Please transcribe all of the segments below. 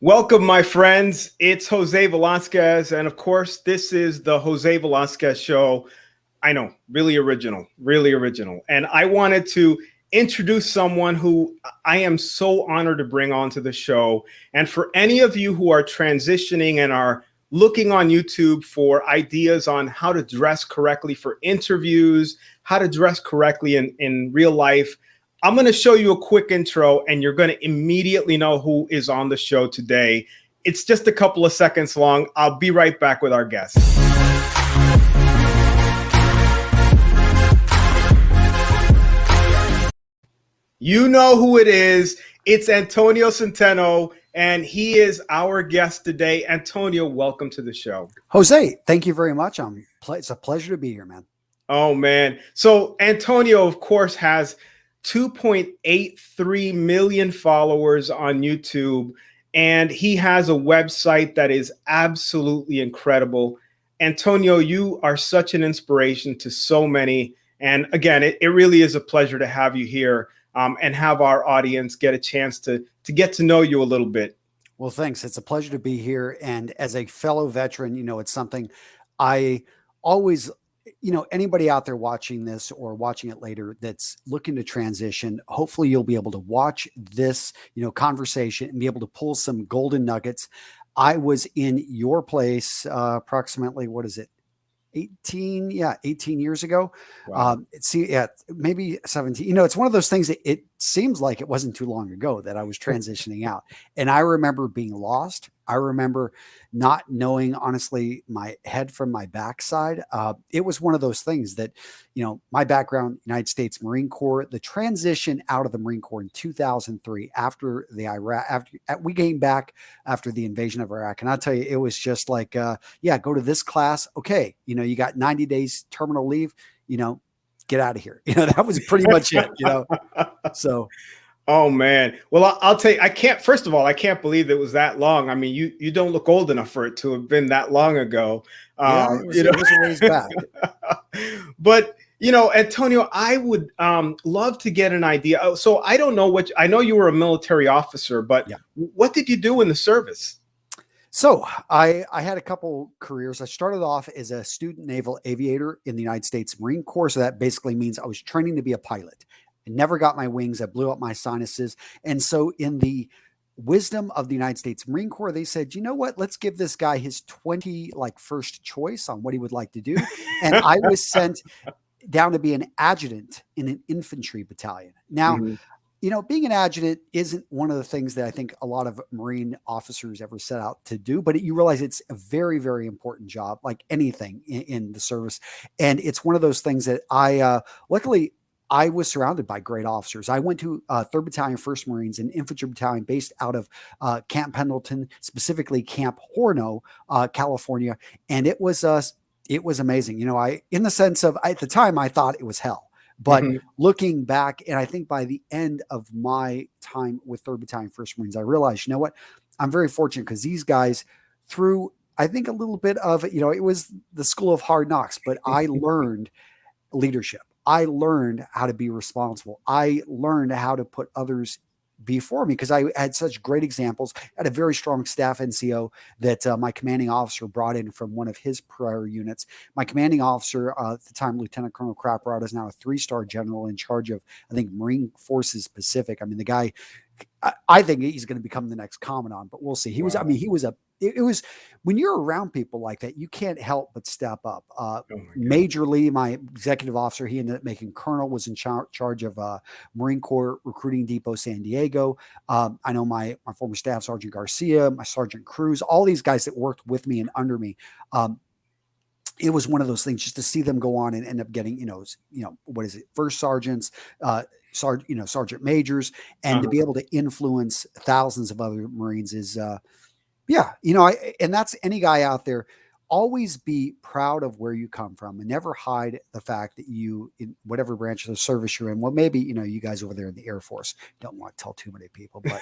Welcome, my friends. It's Jose Velazquez. And of course, this is the Jose Velazquez Show. I know, really original, really original. And I wanted to introduce someone who I am so honored to bring onto the show. And for any of you who are transitioning and are looking on YouTube for ideas on how to dress correctly for interviews, how to dress correctly in real life, I'm going to show you a quick intro and you're going to immediately know who is on the show today. It's just a couple of seconds long. I'll be right back with our guest. You know who it is. It's Antonio Centeno, and he is our guest today. Antonio, welcome to the show. Jose, thank you very much. It's a pleasure to be here, man. Oh, man. So Antonio, of course, has 2.83 million followers on YouTube, and he has a website that is absolutely incredible. Antonio, you are such an inspiration to so many. And again, it really is a pleasure to have you here and have our audience get a chance to get to know you a little bit. Well, thanks. It's a pleasure to be here. And as a fellow veteran, it's something I always anybody out there watching this or watching it later that's looking to transition, hopefully you'll be able to watch this, conversation and be able to pull some golden nuggets. I was in your place approximately, 18 years ago. Wow. Maybe 17. It's one of those things that it seems like it wasn't too long ago that I was transitioning out. And I remember being lost. I remember not knowing, honestly, my head from my backside. It was one of those things that, my background, United States Marine Corps, the transition out of the Marine Corps in 2003 after we came back after the invasion of Iraq. And I'll tell you, it was just like, go to this class. Okay. You got 90 days terminal leave, get out of here. That was pretty much it, so. Oh, man. Well, I'll tell you, first of all, I can't believe it was that long. I mean, you don't look old enough for it to have been that long ago. It was a ways back. But, Antonio, I would love to get an idea. So I don't know I know you were a military officer, but What did you do in the service? So I had a couple careers. I started off as a student naval aviator in the United States Marine Corps. So that basically means I was training to be a pilot. I never got my wings. I blew up my sinuses. And so in the wisdom of the United States Marine Corps, they said, you know what, let's give this guy his first choice on what he would like to do. And I was sent down to be an adjutant in an infantry battalion. Now, being an adjutant isn't one of the things that I think a lot of Marine officers ever set out to do, but you realize it's a very, very important job, like anything in the service. And it's one of those things that luckily, I was surrounded by great officers. I went to 3rd Battalion, 1st Marines, an infantry battalion based out of Camp Pendleton, specifically Camp Horno, California. And it was amazing. In the sense of, at the time, I thought it was hell. But looking back, and I think by the end of my time with 3rd Battalion, 1st Marines, I realized, you know what? I'm very fortunate because these guys, through, I think, a little bit of, it was the school of hard knocks, but I learned leadership. I learned how to be responsible. I learned how to put others before me because I had such great examples. I had a very strong staff NCO that my commanding officer brought in from one of his prior units. My commanding officer at the time, Lieutenant Colonel Crapperod, is now a 3-star general in charge of, I think, Marine Forces Pacific. I mean, the guy, I think he's going to become the next commandant, but we'll see. It was when you're around people like that, you can't help but step up. Major Lee, my executive officer, he ended up making colonel, was in charge of Marine Corps Recruiting Depot San Diego. I know my former staff Sergeant Garcia, my Sergeant Cruz, all these guys that worked with me and under me. It was one of those things just to see them go on and end up getting, first sergeants, sergeant majors, and to be able to influence thousands of other Marines is, and that's any guy out there. Always be proud of where you come from and never hide the fact that you, in whatever branch of the service you're in. Well, maybe, you guys over there in the Air Force don't want to tell too many people, but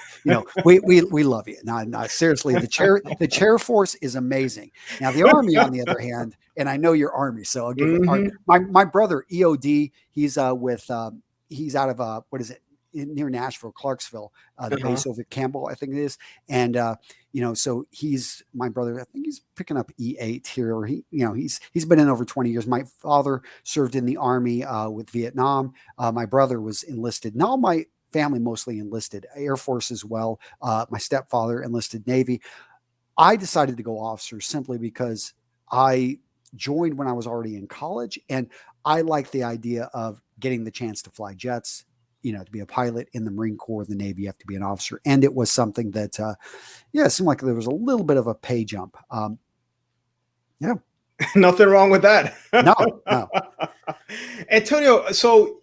we love you. No, seriously, the chair force is amazing. Now the Army, on the other hand, and I know you're Army, so I'll give my brother EOD. He's he's out of near Nashville, Clarksville, the base over at Campbell, I think it is. And, so my brother, I think he's picking up E8 here. He's been in over 20 years. My father served in the Army with Vietnam. My brother was enlisted. Now my family mostly enlisted, Air Force as well. My stepfather enlisted Navy. I decided to go officer simply because I joined when I was already in college, and I like the idea of getting the chance to fly jets, to be a pilot in the Marine Corps, the Navy, you have to be an officer. And it was something that, it seemed like there was a little bit of a pay jump. Yeah. Nothing wrong with that. No. Antonio, so,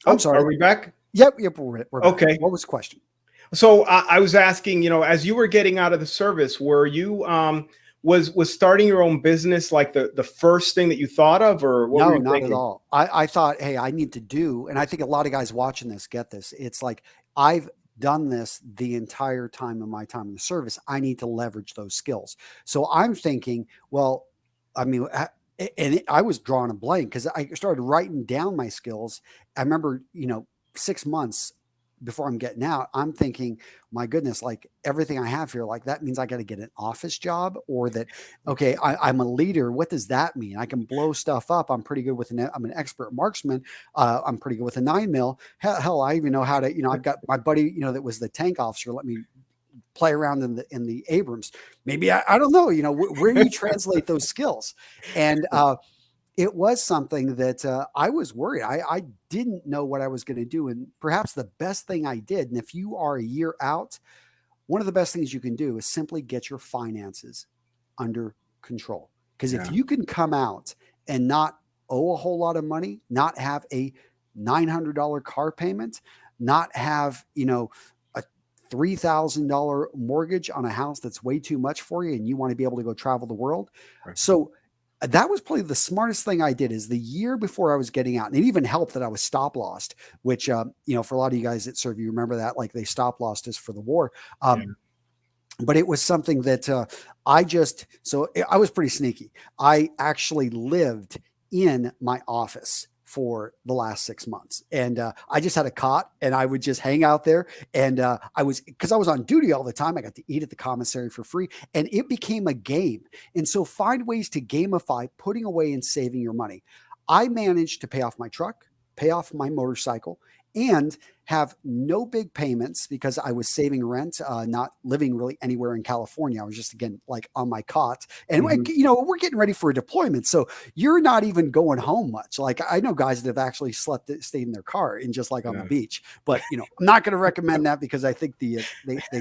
I'm sorry. Are we back? Yep, we're back. Okay. What was the question? So I was asking, as you were getting out of the service, were you was starting your own business like the first thing that you thought of, or what were you not thinking? at all. I thought, hey, I need to do, and I think a lot of guys watching this get this. It's like, I've done this the entire time of my time in the service. I need to leverage those skills. So I'm thinking, well, I was drawing a blank because I started writing down my skills. I remember, 6 months before I'm getting out, I'm thinking, my goodness, like everything I have here, like that means I got to get an office job, or that, okay, I'm a leader. What does that mean? I can blow stuff up. I'm pretty good I'm an expert marksman. I'm pretty good with a 9mm. Hell, I even know how to, I've got my buddy, that was the tank officer. Let me play around in the Abrams. Maybe I don't know, where do you translate those skills? And, it was something that I was worried. I didn't know what I was going to do. And perhaps the best thing I did, and if you are a year out, one of the best things you can do is simply get your finances under control. Because if you can come out and not owe a whole lot of money, not have a $900 car payment, not have, a $3,000 mortgage on a house that's way too much for you, and you want to be able to go travel the world. Right. So that was probably the smartest thing I did, is the year before I was getting out. And it even helped that I was stop lossed, which, for a lot of you guys that serve, you remember that, like they stop lossed us for the war. But it was something that I was pretty sneaky. I actually lived in my office for the last 6 months. And I just had a cot, and I would just hang out there. And because I was on duty all the time, I got to eat at the commissary for free, and it became a game. And so find ways to gamify putting away and saving your money. I managed to pay off my truck, pay off my motorcycle, and have no big payments because I was saving rent, not living really anywhere in California. I was just, again, like on my cot, and we're getting ready for a deployment. So you're not even going home much. Like, I know guys that have actually stayed in their car and just like on the beach, but I'm not going to recommend that because I think they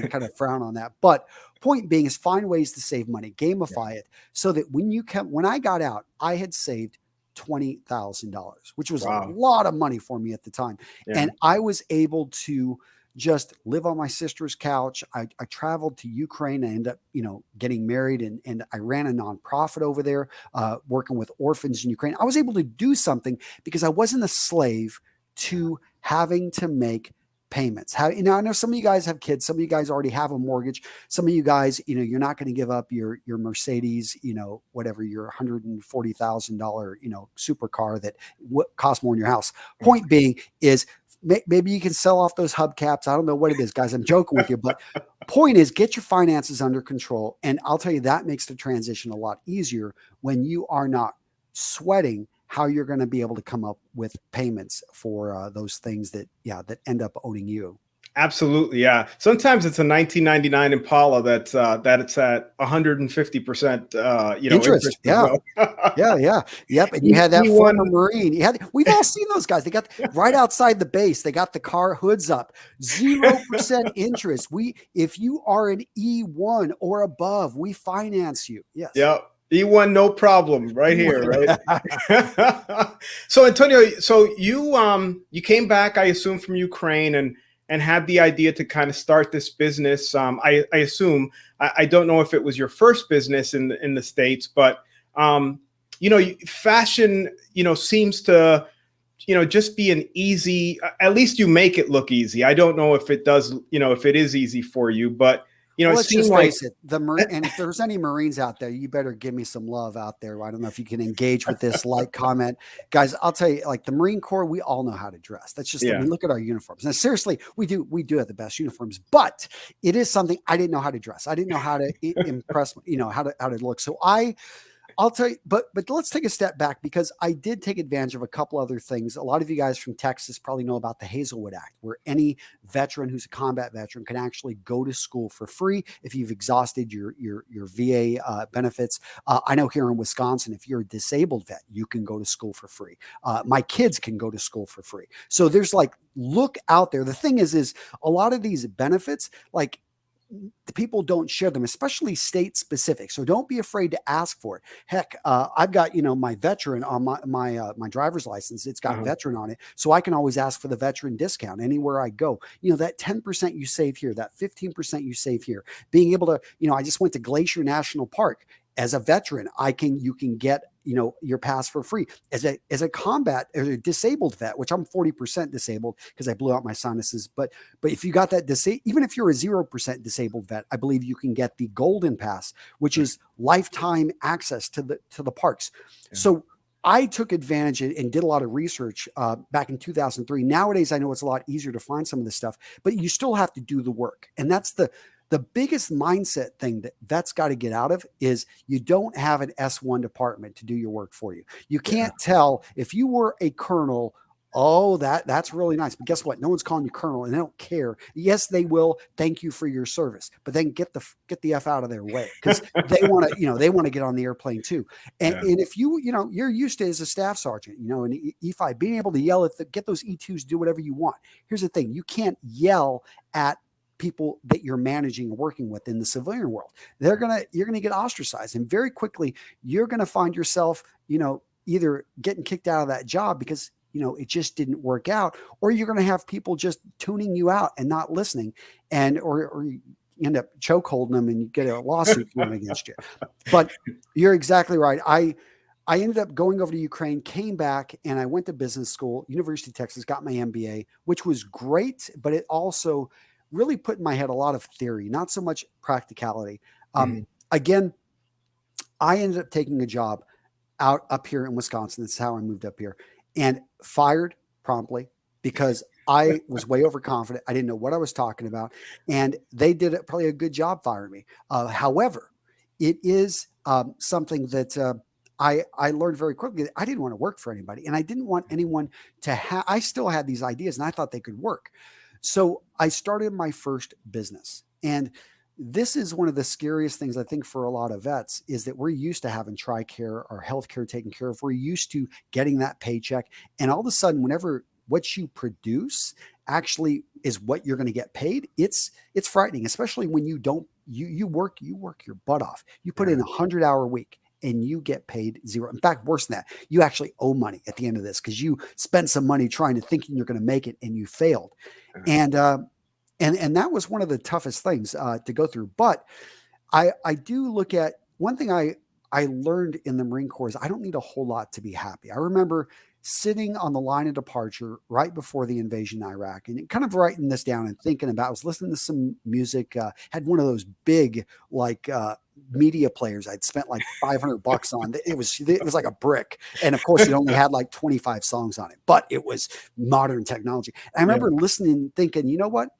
kind of frown on that. But point being is, find ways to save money, gamify it, so that when I got out, I had saved $20,000, which was a lot of money for me at the time. And I was able to just live on my sister's couch. I traveled to Ukraine. I ended up, getting married, and I ran a nonprofit over there, working with orphans in Ukraine. I was able to do something because I wasn't a slave to having to make payments. I know some of you guys have kids. Some of you guys already have a mortgage. Some of you guys, you're not going to give up your Mercedes, whatever, your $140,000, supercar that costs more in your house. Point being is, maybe you can sell off those hubcaps. I don't know what it is, guys. I'm joking with you, but point is, get your finances under control. And I'll tell you, that makes the transition a lot easier when you are not sweating how you're going to be able to come up with payments for those things that end up owning you. Absolutely. Yeah. Sometimes it's a 1999 Impala that it's at 150%, interest. Yeah. Yep. And you had that former Marine. We've all seen those guys. They got right outside the base. They got the car hoods up, 0% interest. If you are an E1 or above, we finance you. Yes. Yep. E1, no problem, right here, right? So Antonio, you came back, I assume, from Ukraine and had the idea to kind of start this business. I assume, I don't know if it was your first business in the States, but fashion, seems to, just be an easy, at least you make it look easy. I don't know if it does, if it is easy for you, but You know, Well, it let's seemed just like face it. And if there's any Marines out there, you better give me some love out there. I don't know if you can engage with this, like, comment, guys. I'll tell you, like the Marine Corps, we all know how to dress. That's just, I yeah, mean, look at our uniforms. Now, seriously, we do have the best uniforms, but it is something I didn't know how to dress. I didn't know how to impress, how to look. So I'll tell you, but let's take a step back, because I did take advantage of a couple other things. A lot of you guys from Texas probably know about the Hazelwood Act, where any veteran who's a combat veteran can actually go to school for free if you've exhausted your VA benefits. I know here in Wisconsin, if you're a disabled vet, you can go to school for free. My kids can go to school for free. So there's like, look out there. The thing is a lot of these benefits, like, the people don't share them, especially state specific. So don't be afraid to ask for it. Heck, I've got, my veteran on my driver's license. It's got veteran on it. So I can always ask for the veteran discount anywhere I go. That 10% you save here, that 15% you save here, being able to, I just went to Glacier National Park. As a veteran, you can get, your pass for free. As a combat or a disabled vet, which I'm 40% disabled because I blew out my sinuses. But if you got that even if you're a 0% disabled vet, I believe you can get the golden pass, which is lifetime access to the parks. Yeah. So I took advantage and did a lot of research back in 2003. Nowadays, I know it's a lot easier to find some of this stuff, but you still have to do the work. And that's the biggest mindset thing that vets got to get out of is you don't have an S1 department to do your work for you. You can't tell if you were a colonel, oh, that's really nice. But guess what? No one's calling you colonel and they don't care. Yes, they will. Thank you for your service. But then get the F out of their way, because they want to get on the airplane too. And if you're used to, as a staff sergeant, in E5, being able to yell get those E2s, do whatever you want. Here's the thing. You can't yell at people that you're managing and working with in the civilian world. You're going to get ostracized, and very quickly you're going to find yourself, either getting kicked out of that job because, it just didn't work out, or you're going to have people just tuning you out and not listening, or you end up chokeholding them and you get a lawsuit thrown against you. But you're exactly right. I ended up going over to Ukraine, came back, and I went to business school, University of Texas, got my MBA, which was great, but it also really put in my head a lot of theory, not so much practicality. Again, I ended up taking a job up here in Wisconsin. That's how I moved up here, and fired promptly because I was way overconfident. I didn't know what I was talking about, and they did probably a good job firing me. However, it is something that I learned very quickly. I didn't want to work for anybody, and I didn't want anyone to have. I still had these ideas, and I thought they could work. So I started my first business, and this is one of the scariest things I think for a lot of vets, is that we're used to having TRICARE or healthcare taken care of. We're used to getting that paycheck, and all of a sudden, whenever what you produce actually is what you're going to get paid, it's frightening, especially when you don't you work your butt off. You put in 100-hour week, and you get paid zero. In fact, worse than that, you actually owe money at the end of this because you spent some money thinking you're going to make it, and you failed. And that was one of the toughest things to go through. But I do look at one thing I learned in the Marine Corps is I don't need a whole lot to be happy. I remember sitting on the line of departure right before the invasion of Iraq, and kind of writing this down and thinking about. I was listening to some music. Had one of those big media players I'd spent like $500 on. It was like a brick, and of course it only had like 25 songs on it, but it was modern technology. And I remember listening, thinking, you know what?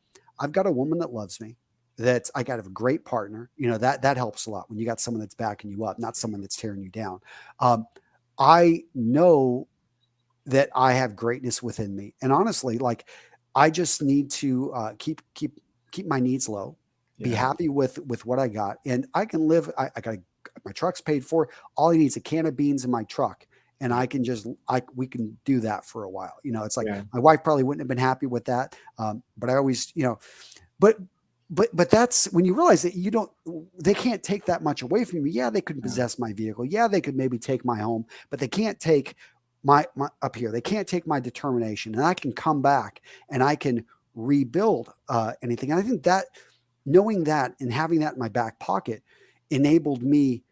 I've got a woman that loves me. That I got a great partner. That helps a lot when you got someone that's backing you up, not someone that's tearing you down. I know that I have greatness within me, and honestly, like, I just need to keep my needs low, be happy with what I got, and I can live. I got my truck's paid for. All I need is a can of beans in my truck, and I can we can do that for a while. It's like my wife probably wouldn't have been happy with that, but I always, but that's when you realize that they can't take that much away from you. Yeah, they could possess my vehicle. Yeah, they could maybe take my home, but they can't take my up here. They can't take my determination, and I can come back and I can rebuild anything. And I think that knowing that and having that in my back pocket enabled me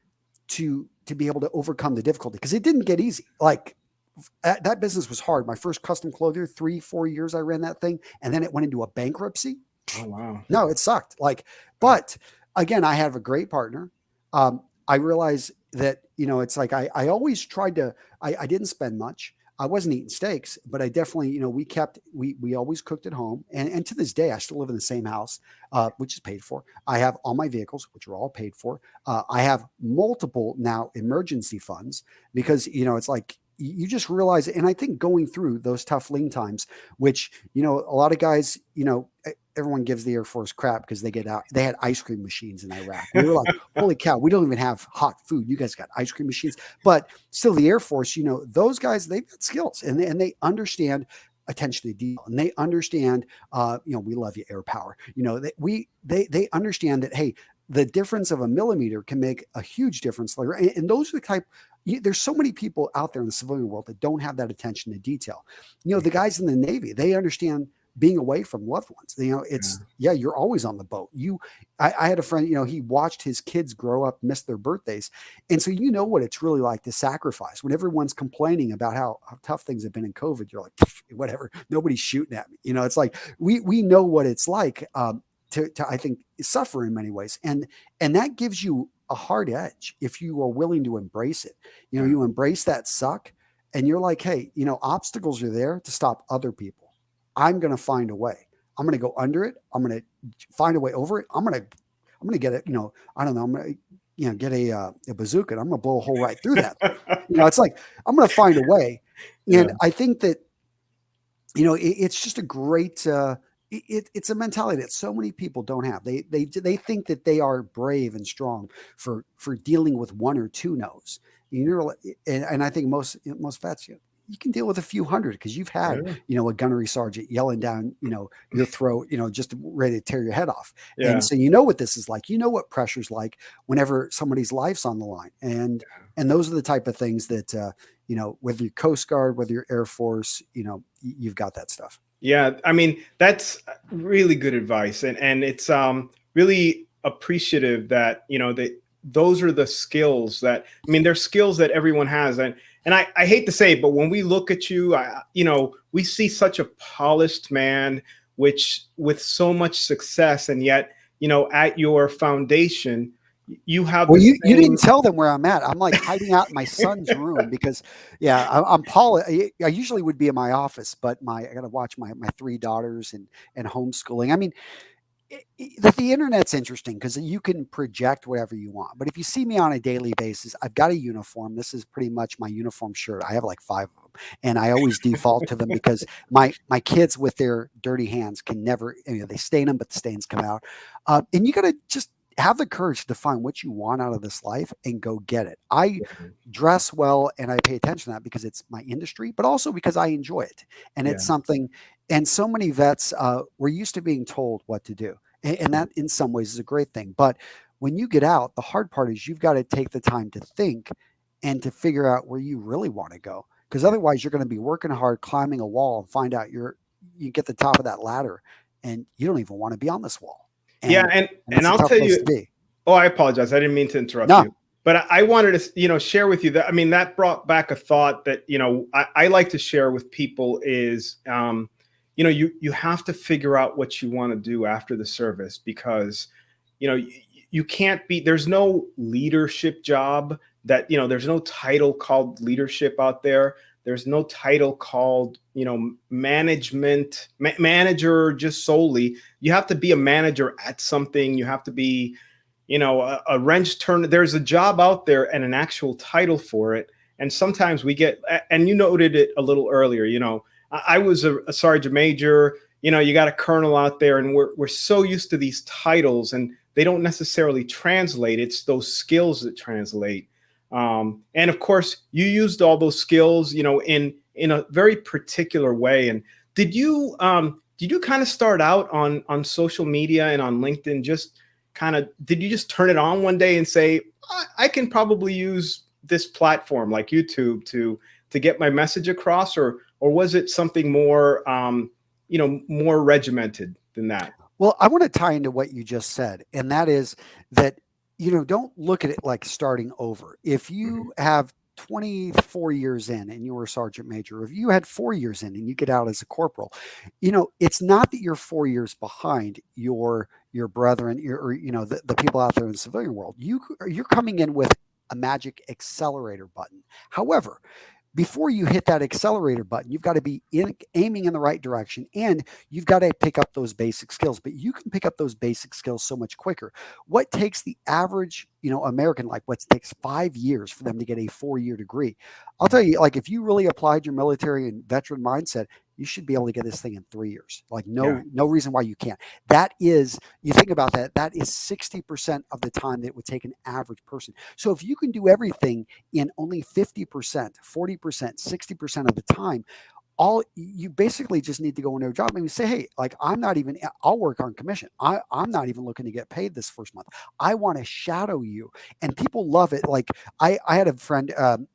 to be able to overcome the difficulty, because it didn't get easy. Like, that business was hard. My first custom clothier, 3-4 years I ran that thing, and then it went into a bankruptcy. Oh, wow. No, it sucked. Like, but again, I have a great partner. I realized that, it's like I always tried to, I didn't spend much. I wasn't eating steaks, but I definitely, we always cooked at home. And to this day, I still live in the same house, which is paid for. I have all my vehicles, which are all paid for. I have multiple now emergency funds because, it's like, you just realize, and I think going through those tough lean times, which, a lot of guys, everyone gives the Air Force crap because they had ice cream machines in Iraq. We were like, holy cow, we don't even have hot food. You guys got ice cream machines. But still, the Air Force, those guys, they've got skills and they understand attention to detail, and they understand, we love you, air power. They understand that, hey, the difference of a millimeter can make a huge difference later. And those are the type. There's so many people out there in the civilian world that don't have that attention to detail. The guys in the Navy, they understand being away from loved ones. You're always on the boat. I had a friend, he watched his kids grow up, miss their birthdays. And so, what it's really like to sacrifice when everyone's complaining about how tough things have been in COVID. You're like, whatever, nobody's shooting at me. It's like, we know what it's like, to I think suffer in many ways. And that gives you a hard edge if you are willing to embrace it. You embrace that suck and you're like, hey, obstacles are there to stop other people. I'm going to find a way. I'm going to go under it. I'm going to find a way over it. I'm going to get it. I don't know. I'm going to, get a bazooka and I'm going to blow a hole right through that. It's like, I'm going to find a way. And I think that, it's just a great, it's a mentality that so many people don't have. They think that they are brave and strong for dealing with one or two no's. And I think most vets, you can deal with a few hundred because you've had, a gunnery sergeant yelling down, your throat, just ready to tear your head off. Yeah. And so what this is like, what pressure's like whenever somebody's life's on the line. And those are the type of things that, whether you're Coast Guard, whether you're Air Force, you've got that stuff. Yeah. I mean, that's really good advice. And it's really appreciative that, that those are the skills that, they're skills that everyone has. And I hate to say it, but when we look at you, we see such a polished man, which with so much success, and yet, at your foundation, you have. Well, you didn't tell them where I'm at. I'm like hiding out in my son's room because, I'm polished. I usually would be in my office, but I got to watch my three daughters and homeschooling. I mean, the internet's interesting because you can project whatever you want. But if you see me on a daily basis, I've got a uniform. This is pretty much my uniform shirt. I have like 5 of them, and I always default to them because my kids with their dirty hands can never, they stain them, but the stains come out. And you got to just have the courage to find what you want out of this life and go get it. I dress well and I pay attention to that because it's my industry, but also because I enjoy it. And it's something, and so many vets, we're used to being told what to do. And that in some ways is a great thing. But when you get out, the hard part is you've got to take the time to think and to figure out where you really want to go. Because otherwise you're going to be working hard, climbing a wall and find out you get the top of that ladder and you don't even want to be on this wall. And I'll tell you, oh, I apologize. I didn't mean to interrupt you, but I wanted to, share with you that, that brought back a thought that, I like to share with people is, you have to figure out what you want to do after the service because, you can't be, there's no leadership job that, there's no title called leadership out there. There's no title called, manager just solely. You have to be a manager at something. You have to be, a wrench turner. There's a job out there and an actual title for it. And sometimes we get, and you noted it a little earlier, I was a sergeant major, you got a colonel out there and we're so used to these titles and they don't necessarily translate. It's those skills that translate. And of course, you used all those skills, in a very particular way. And did you kind of start out on social media and on LinkedIn? Did you just turn it on one day and say, I can probably use this platform like YouTube to get my message across, or was it something more, more regimented than that? Well, I want to tie into what you just said, and that is that, don't look at it like starting over. If you have 24 years in and you were a sergeant major, or if you had 4 years in and you get out as a corporal, it's not that you're 4 years behind your brethren, or the people out there in the civilian world. You're coming in with a magic accelerator button. However, before you hit that accelerator button, you've got to be aiming in the right direction, and you've got to pick up those basic skills. But you can pick up those basic skills so much quicker. What takes the average, American, like what takes 5 years for them to get a 4-year degree? I'll tell you, like if you really applied your military and veteran mindset, you should be able to get this thing in 3 years. Like no reason why you can't. That is, you think about that, that is 60% of the time that it would take an average person. So if you can do everything in only 50%, 40%, 60% of the time, all you basically just need to go into a job and say, hey, like I'll work on commission. I'm not even looking to get paid this first month. I want to shadow you. And people love it. Like I had a friend,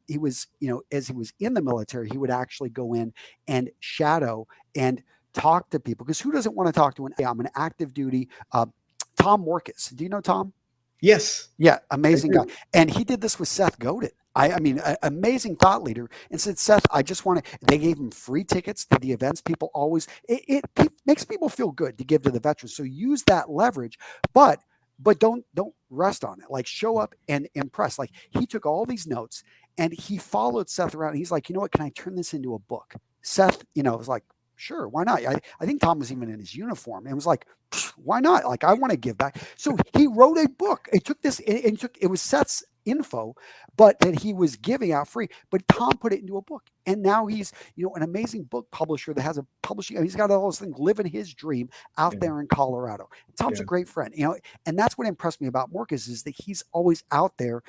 he was, as he was in the military, he would actually go in and shadow and talk to people, because who doesn't want to talk to I'm an active duty, Tom Morkis. Do you know Tom? Yes. Yeah, amazing guy. And he did this with Seth Godin. I mean, amazing thought leader. And said, Seth, I just want to, they gave him free tickets to the events. People always, it makes people feel good to give to the veterans. So use that leverage, but don't rest on it. Like show up and impress. Like he took all these notes and he followed Seth around. And he's like, you know what, can I turn this into a book? Seth, was like, sure, why not? I think Tom was even in his uniform and was like, why not? Like, I want to give back. So he wrote a book. It took this, it was Seth's info, but that he was giving out free. But Tom put it into a book. And now he's, an amazing book publisher that has a publishing. He's got all those things, living his dream out there in Colorado. Tom's a great friend, and that's what impressed me about Marcus is that he's always out there,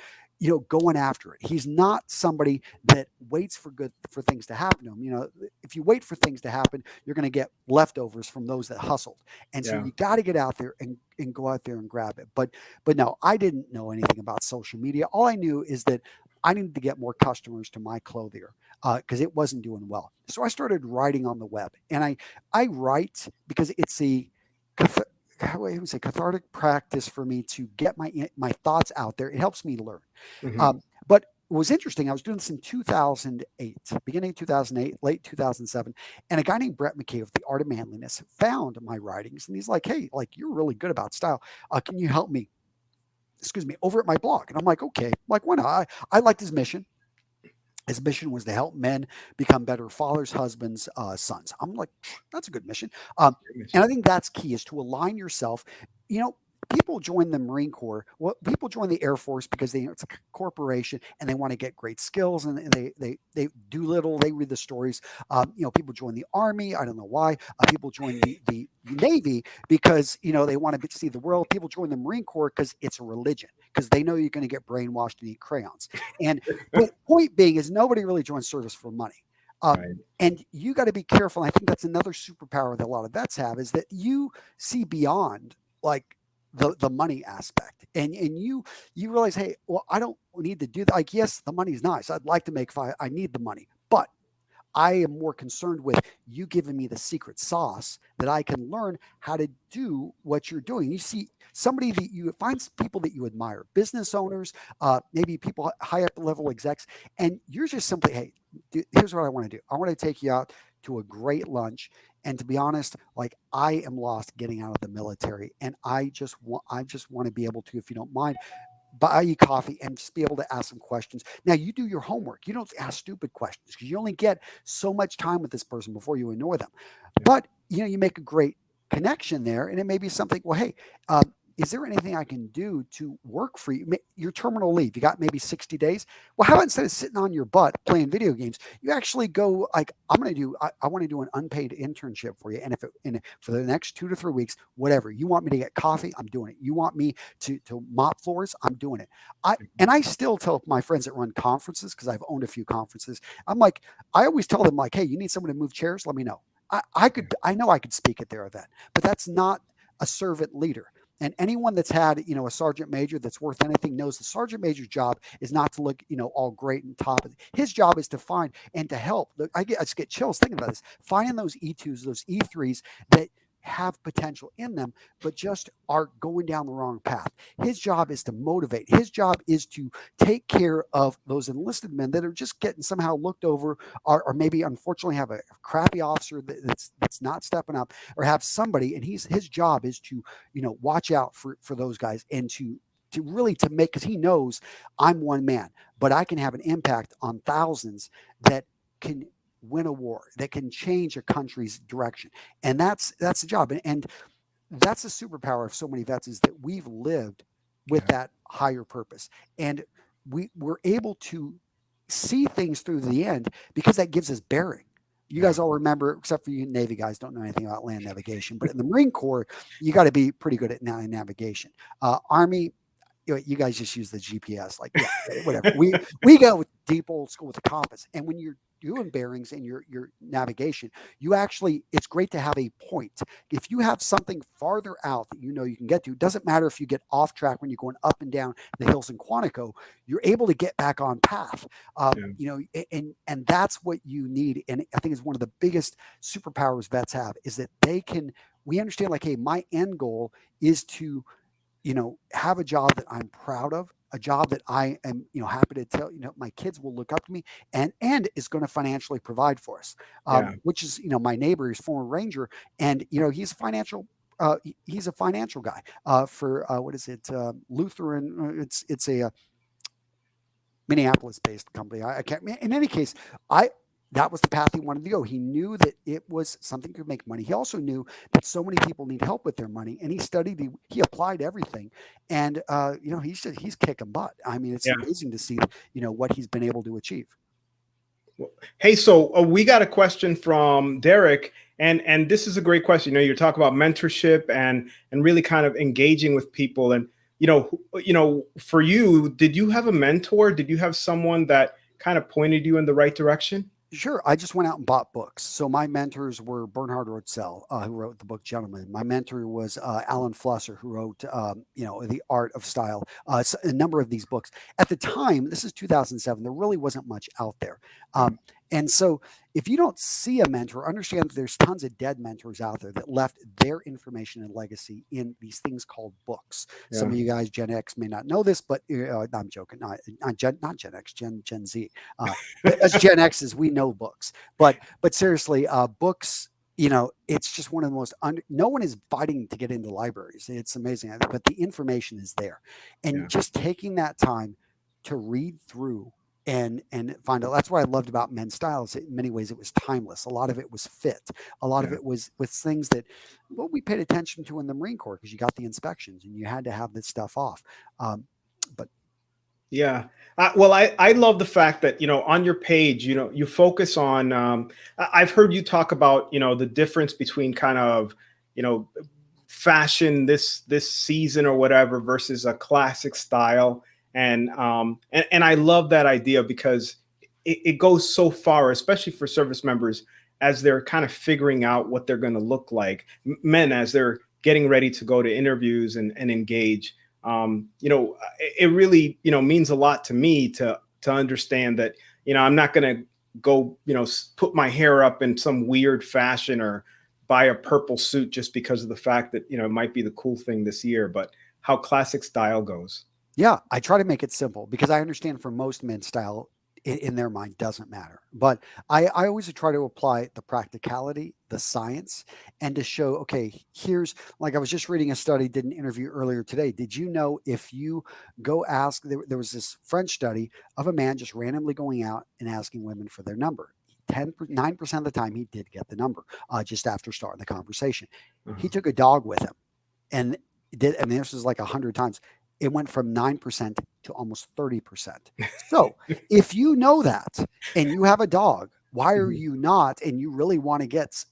going after it. He's not somebody that waits for things to happen to him. If you wait for things to happen, you're going to get leftovers from those that hustled. And so you got to get out there and go out there and grab it. But no, I didn't know anything about social media. All I knew is that I needed to get more customers to my clothier because it wasn't doing well. So I started writing on the web, and I write because it's cathartic practice for me to get my thoughts out there. It helps me learn. But what was interesting, I was doing this in 2008, beginning of 2008, late 2007, and a guy named Brett McKay of The Art of Manliness found my writings, and he's like, hey, like you're really good about style. Can you help me? Over at my blog. And I'm like, okay, like why not? I liked his mission. His mission was to help men become better fathers, husbands, sons. I'm like, that's a good mission. And I think that's key, is to align yourself. People join the Marine Corps. Well, people join the Air Force because it's a corporation and they want to get great skills, and they do little. They read the stories. People join the Army. I don't know why. People join the Navy because they want to see the world. People join the Marine Corps because it's a religion, because they know you're going to get brainwashed and eat crayons. And the point being is nobody really joins service for money. And you got to be careful. And I think that's another superpower that a lot of vets have, is that you see beyond like the money aspect, and you realize, hey, well, I don't need to do that. Like, yes, the money's nice. I'd like to make five. I need the money, but I am more concerned with you giving me the secret sauce that I can learn how to do what you're doing. You see somebody that you find people that you admire, business owners, maybe people high up level execs, and you're just simply, hey, dude, here's what I want to do. I want to take you out to a great lunch. And to be honest, like I am lost getting out of the military, and I just want to be able to, if you don't mind, buy you coffee and just be able to ask some questions. Now you do your homework. You don't ask stupid questions because you only get so much time with this person before you annoy them. But you make a great connection there, and it may be something. Well, hey, is there anything I can do to work for you? Your terminal leave, you got maybe 60 days. Well, how about instead of sitting on your butt playing video games, you actually go like, I want to do an unpaid internship for you. And for the next 2 to 3 weeks, whatever you want me to get coffee, I'm doing it. You want me to mop floors, I'm doing it. I still tell my friends that run conferences, because I've owned a few conferences. I'm like, I always tell them like, hey, you need someone to move chairs? Let me know. I know I could speak at their event, but that's not a servant leader. And anyone that's had, a sergeant major that's worth anything knows the sergeant major's job is not to look, all great and top. His job is to find and to help. I just get chills thinking about this. Finding those E2s, those E3s that have potential in them, but just are going down the wrong path. His job is to motivate. His job is to take care of those enlisted men that are just getting somehow looked over, or maybe unfortunately have a crappy officer that's not stepping up, or have somebody, and his job is to, watch out for those guys, and to really to make, because he knows I'm one man, but I can have an impact on thousands that can win a war, that can change a country's direction. And that's the job. And that's the superpower of so many vets, is that we've lived with that higher purpose. And we're able to see things through the end, because that gives us bearing. You guys all remember, except for you Navy guys don't know anything about land navigation, but in the Marine Corps, you got to be pretty good at navigation. Army, you guys just use the GPS, like, whatever. We go deep old school with the compass. And when you're doing bearings and your navigation, it's great to have a point. If you have something farther out that you can get to, it doesn't matter if you get off track when you're going up and down the hills in Quantico, you're able to get back on path. And that's what you need. And I think it's one of the biggest superpowers vets have, is that we understand, like, hey, my end goal is to have a job that I'm proud of, a job that I am, happy to tell, my kids will look up to me, and is going to financially provide for us. Which is, my neighbor is former Ranger, and, he's a financial guy, for, what is it? Lutheran. It's a Minneapolis-based company. I can't. In any case, that was the path he wanted to go. He knew that it was something that could make money. He also knew that so many people need help with their money, and he applied everything, and he's kicking butt. I mean, it's amazing to see what he's been able to achieve. Hey, so we got a question from Derek, and this is a great question. You talk about mentorship and really kind of engaging with people, and for you, did you have a mentor? Did you have someone that kind of pointed you in the right direction? Sure. I just went out and bought books. So my mentors were Bernhard Rotzel, who wrote the book Gentleman. My mentor was Alan Flusser, who wrote, The Art of Style, a number of these books. At the time, this is 2007, there really wasn't much out there. And so if you don't see a mentor, understand that there's tons of dead mentors out there that left their information and legacy in these things called books. Some of you guys, Gen X, may not know this, but I'm joking. Not Gen X, Gen Z. As Gen X's, we know books. But seriously, books, it's just one of the most, no one is fighting to get into libraries. It's amazing. But the information is there. And just taking that time to read through and find out. That's what I loved about Men's Style, is in many ways it was timeless. A lot of it was fit. A lot of it was with things that we paid attention to in the Marine Corps, because you got the inspections and you had to have this stuff off. Well, I love the fact that, on your page, you focus on, I've heard you talk about, the difference between kind of, fashion this season or whatever versus a classic style. And I love that idea, because it goes so far, especially for service members, as they're kind of figuring out what they're going to look like, men as they're getting ready to go to interviews and engage. It really, means a lot to me to understand that, I'm not going to go, put my hair up in some weird fashion or buy a purple suit just because of the fact that, it might be the cool thing this year, but how classic style goes. Yeah, I try to make it simple, because I understand for most men, style in their mind doesn't matter. But I always try to apply the practicality, the science, and to show, okay, here's, like, I was just reading a study, did an interview earlier today. Did you know, if you go ask, there was this French study of a man just randomly going out and asking women for their number. 9% of the time he did get the number, just after starting the conversation. He took a dog with him, and this was like 100 times. It went from 9% to almost 30%. So if you know that and you have a dog, why are you not? And you really want to get,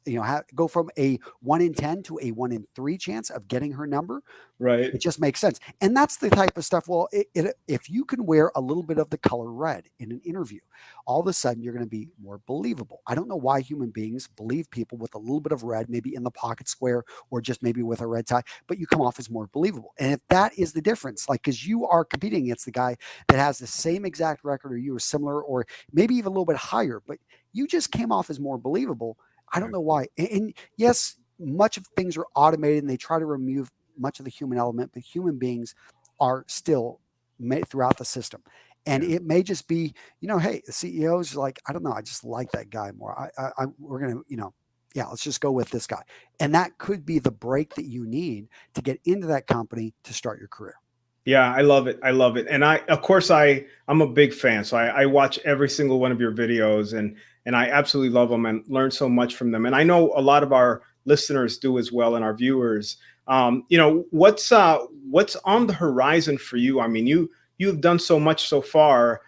go from a 1 in 10 to a 1 in 3 chance of getting her number. Right. It just makes sense. And that's the type of stuff. Well, if you can wear a little bit of the color red in an interview, all of a sudden you're going to be more believable. I don't know why human beings believe people with a little bit of red, maybe in the pocket square, or just maybe with a red tie, but you come off as more believable. And if that is the difference, like, because you are competing against the guy that has the same exact record, or you are similar, or maybe even a little bit higher, but you just came off as more believable. I don't know why. And yes, much of things are automated and they try to remove much of the human element, but human beings are still made throughout the system. And Yeah. it may just be, hey, the CEOs are like, I don't know, I just like that guy more. We're gonna, yeah, let's just go with this guy. And that could be the break that you need to get into that company to start your career. Yeah, I love it. I love it. And of course, I'm a big fan. So I watch every single one of your videos, and I absolutely love them and learn so much from them. And I know a lot of our listeners do as well, and our viewers. What's on the horizon for you? I mean, you've done so much so far.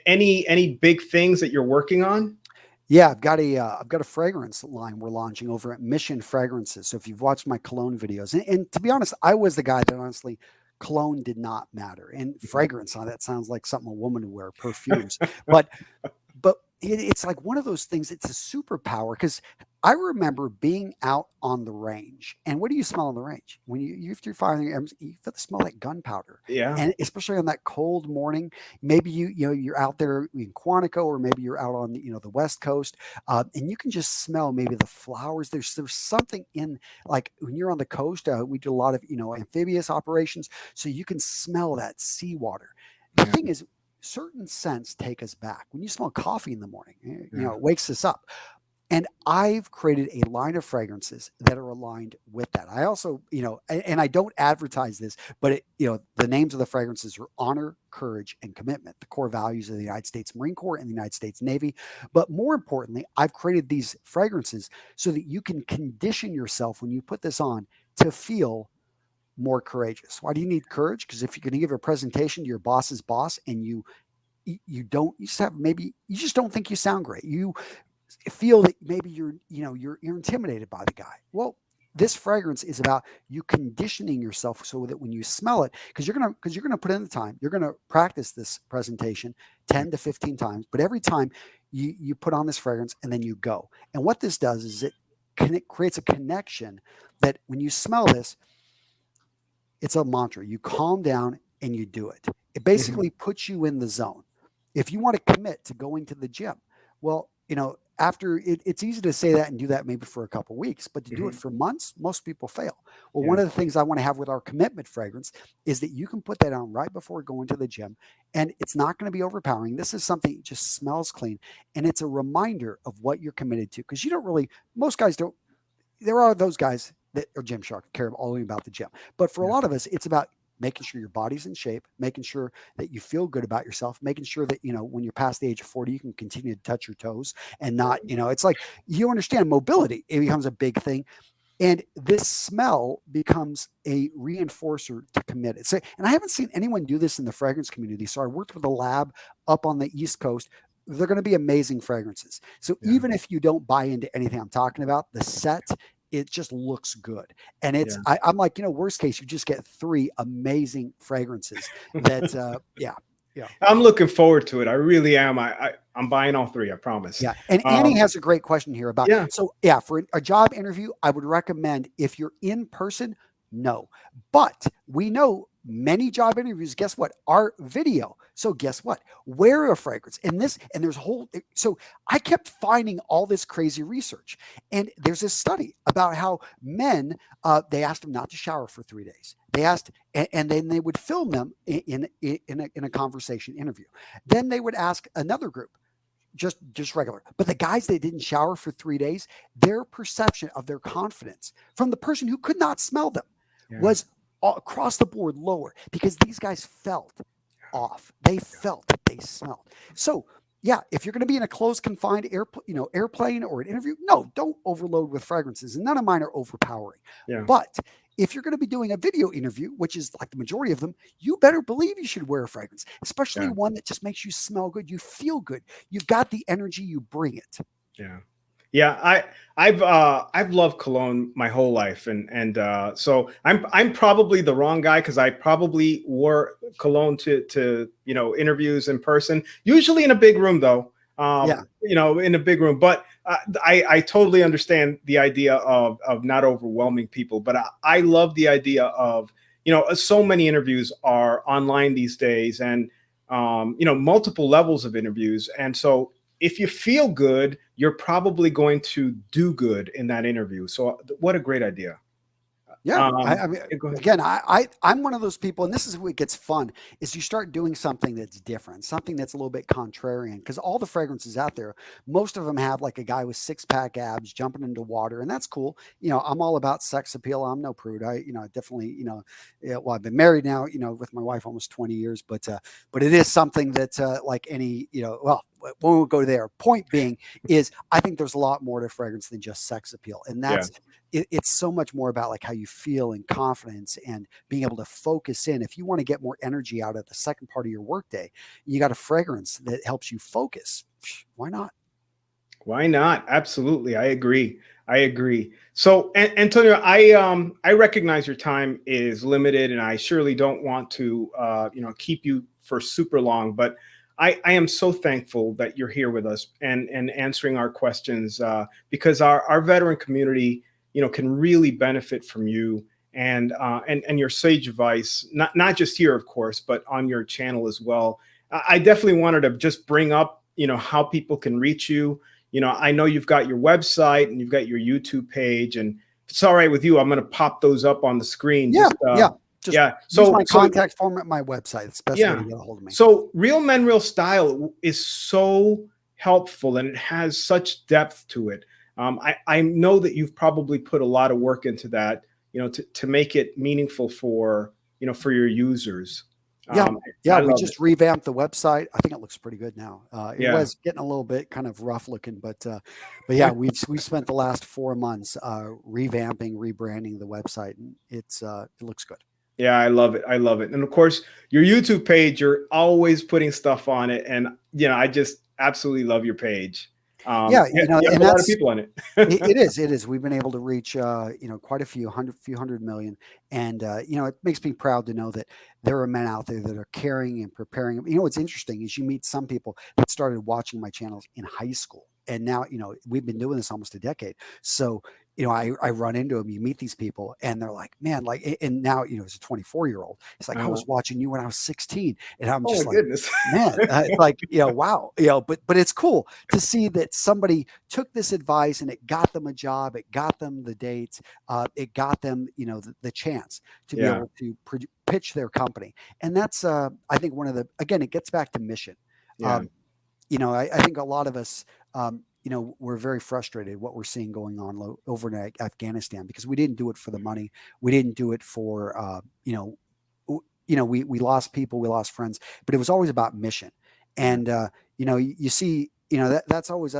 Any big things that you're working on? Yeah, I've got a fragrance line we're launching over at Mission Fragrances. So if you've watched my cologne videos, and to be honest, I was the guy that honestly cologne did not matter, and fragrance. That sounds like something a woman would wear, perfumes, but it's like one of those things. It's a superpower because I remember being out on the range, and what do you smell on the range when you're firing? You feel the smell like gunpowder, Yeah. and especially on that cold morning. Maybe you're out there in Quantico, or maybe you're out on the West Coast, and you can just smell maybe the flowers. There's something in, like, when you're on the coast. We do a lot of amphibious operations, so you can smell that seawater. The Yeah. thing is, certain scents take us back. When you smell coffee in the morning, Yeah. it wakes us up. And I've created a line of fragrances that are aligned with that. I also, and I don't advertise this, but the names of the fragrances are honor, courage, and commitment, the core values of the United States Marine Corps and the United States Navy. But more importantly, I've created these fragrances so that you can condition yourself when you put this on to feel more courageous. Why do you need courage? Because if you're going to give a presentation to your boss's boss and you just don't think you sound great, you feel that maybe you're intimidated by the guy. Well, this fragrance is about you conditioning yourself so that when you smell it, because you're gonna put in the time, you're gonna practice this presentation 10 to 15 times, but every time you put on this fragrance and then you go. And what this does is it creates a connection that when you smell this, it's a mantra. You calm down and you do it. It basically puts you in the zone. If you want to commit to going to the gym, well, after it's easy to say that and do that maybe for a couple of weeks, but to do it for months, most people fail. Well, Yeah. one of the things I want to have with our commitment fragrance is that you can put that on right before going to the gym, and it's not going to be overpowering. This is something that just smells clean, and it's a reminder of what you're committed to, because most guys don't. There are those guys that are Gymshark, care only about the gym. But for a lot of us, it's about making sure your body's in shape, making sure that you feel good about yourself, making sure that, when you're past the age of 40, you can continue to touch your toes and not, it's like, you understand mobility. It becomes a big thing. And this smell becomes a reinforcer to commit it. So, and I haven't seen anyone do this in the fragrance community. So I worked with a lab up on the East Coast. They're going to be amazing fragrances. So Yeah. even if you don't buy into anything I'm talking about, the set, it just looks good. And Yeah. I'm like, worst case, you just get 3 amazing fragrances that, yeah. I'm looking forward to it. I really am. I'm buying all 3. I promise. Yeah. And Annie has a great question here about, Yeah. so yeah, for a job interview, I would recommend, if you're in person, no. But we know many job interviews, guess what, are video. So guess what? Wear a fragrance. And there's so I kept finding all this crazy research. And there's this study about how men, they asked them not to shower for 3 days. They asked, and then they would film them in a conversation interview. Then they would ask another group, just regular. But the guys that didn't shower for 3 days, their perception of their confidence from the person who could not smell them was across the board lower, because these guys felt off. They felt that they smelled. So yeah, if you're going to be in a closed, confined airplane or an interview, no, don't overload with fragrances. And none of mine are overpowering. Yeah. But if you're going to be doing a video interview, which is like the majority of them, you better believe you should wear a fragrance, especially one that just makes you smell good. You feel good. You've got the energy. You bring it. Yeah. Yeah, I've loved cologne my whole life, and so I'm probably the wrong guy, because I probably wore cologne to interviews in person, usually in a big room though. In a big room. But I totally understand the idea of not overwhelming people. But I love the idea of, so many interviews are online these days, and multiple levels of interviews, and so if you feel good, you're probably going to do good in that interview. So what a great idea. Yeah, I mean, Go ahead. again, I'm one of those people, and this is what gets fun, is you start doing something that's different, something that's a little bit contrarian, because all the fragrances out there, most of them have like a guy with 6-pack abs jumping into water, and that's cool. You know, I'm all about sex appeal. I'm no prude. I definitely, yeah, well, I've been married now, with my wife almost 20 years, but it is something that, like any, well, when we go there, point being is I think there's a lot more to fragrance than just sex appeal, and Yeah. it's so much more about like how you feel and confidence and being able to focus in. If you want to get more energy out of the second part of your workday, you got a fragrance that helps you focus. Why not? Why not? Absolutely. I agree. I agree. So, Antonio, I recognize your time is limited, and I surely don't want to, keep you for super long. But I am so thankful that you're here with us and answering our questions, because our veteran community, can really benefit from you and your sage advice. Not just here, of course, but on your channel as well. I definitely wanted to just bring up, how people can reach you. I know you've got your website and you've got your YouTube page, and if it's all right with you, I'm going to pop those up on the screen. Yeah, yeah. Just use my contact form at my website. It's the best way to get a hold of me. So Real Men, Real Style is so helpful, and it has such depth to it. I know that you've probably put a lot of work into that, to make it meaningful for your users. Yeah, we just revamped the website. I think it looks pretty good now. It was getting a little bit kind of rough looking, but yeah, we spent the last 4 months revamping, rebranding the website, and it looks good. Yeah, I love it. I love it. And of course, your YouTube page, you're always putting stuff on it, and I just absolutely love your page. Yeah, you have a lot of people on it. It is. We've been able to reach, quite a few hundred million. And, it makes me proud to know that there are men out there that are caring and preparing. What's interesting is you meet some people that started watching my channels in high school. And now, we've been doing this almost a decade. So, I run into them, you meet these people and they're like, man, like, and now, as a 24-year-old, it's like, I was watching you when I was 16, and I'm just like, goodness. Man, like, wow, but it's cool to see that somebody took this advice and it got them a job, it got them the dates, it got them, the chance to be able to pitch their company. And that's, I think again, it gets back to mission. Yeah. I think a lot of us, we're very frustrated what we're seeing going on over in Afghanistan, because we didn't do it for the money. We didn't do it for, we lost people, we lost friends, but it was always about mission. And, you see, that's always,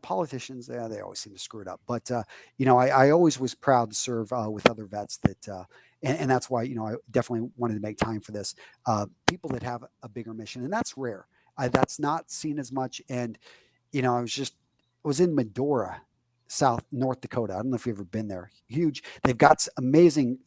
politicians, they always seem to screw it up. But, I always was proud to serve with other vets that, and that's why, I definitely wanted to make time for this. People that have a bigger mission, and that's rare. That's not seen as much. And, I was in Medora, North Dakota. I don't know if you've ever been there. Huge. They've got amazing,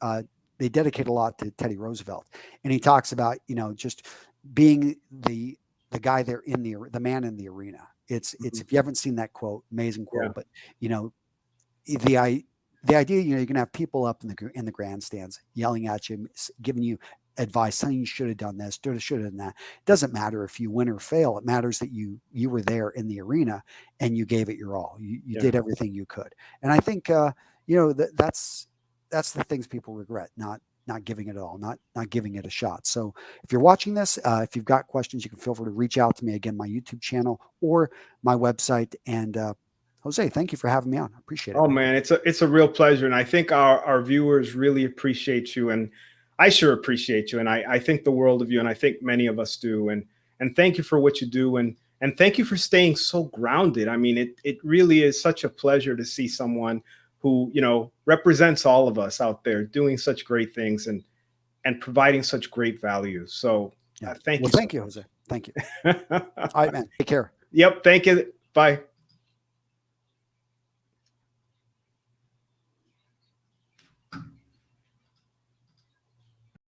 they dedicate a lot to Teddy Roosevelt. And he talks about, just being the guy there the man in the arena. It's if you haven't seen that quote, amazing quote, but the idea, you're going to have people up in the grandstands yelling at you, giving you advice, saying you should have done this, should have done that. It doesn't matter if you win or fail. It matters that you were there in the arena and you gave it your all. You did everything you could. And I think, that's the things people regret, not giving it all, not giving it a shot. So if you're watching this, if you've got questions, you can feel free to reach out to me. Again, my YouTube channel or my website. And, Jose, thank you for having me on. I appreciate it. Oh man, it's a real pleasure. And I think our viewers really appreciate you, and I sure appreciate you. And I think the world of you, and I think many of us do. And thank you for what you do. And thank you for staying so grounded. I mean, it really is such a pleasure to see someone who, represents all of us out there doing such great things and providing such great value. So thank you. Thank you, Jose. Thank you. All right, man. Take care. Yep. Thank you. Bye.